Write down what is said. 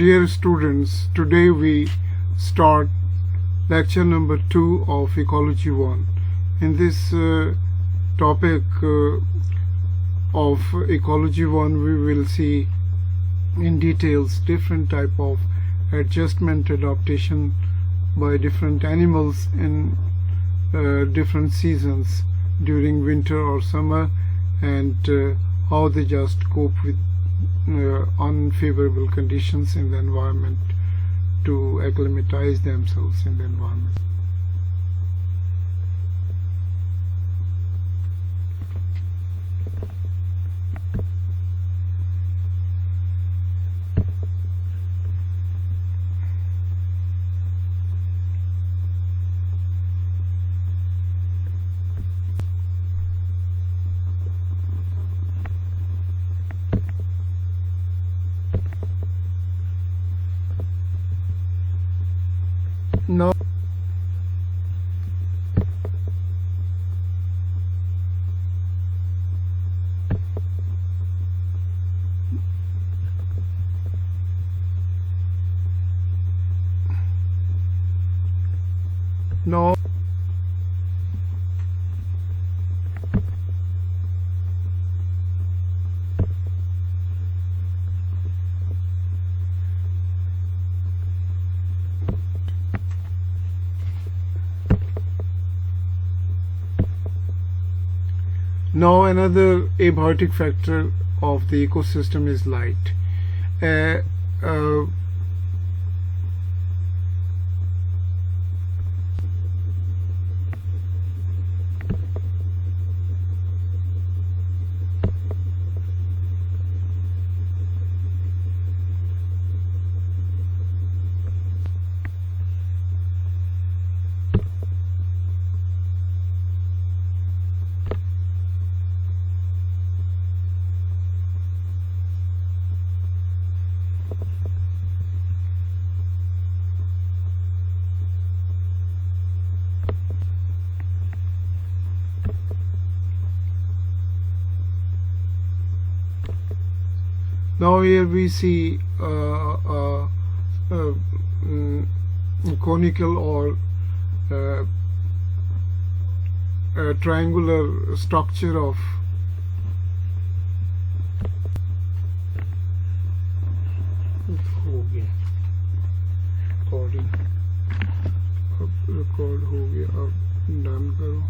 Dear students, today we start lecture number 2 of Ecology 1. In this topic of Ecology 1, we will see in details different type of adjustment adaptation by different animals in different seasons during winter or summer, and how they just cope with unfavorable conditions in the environment to acclimatize themselves in the environment. Now, another abiotic factor of the ecosystem is light. Now here we see conical or triangular structure of recording. Record हो गया, अब done करो.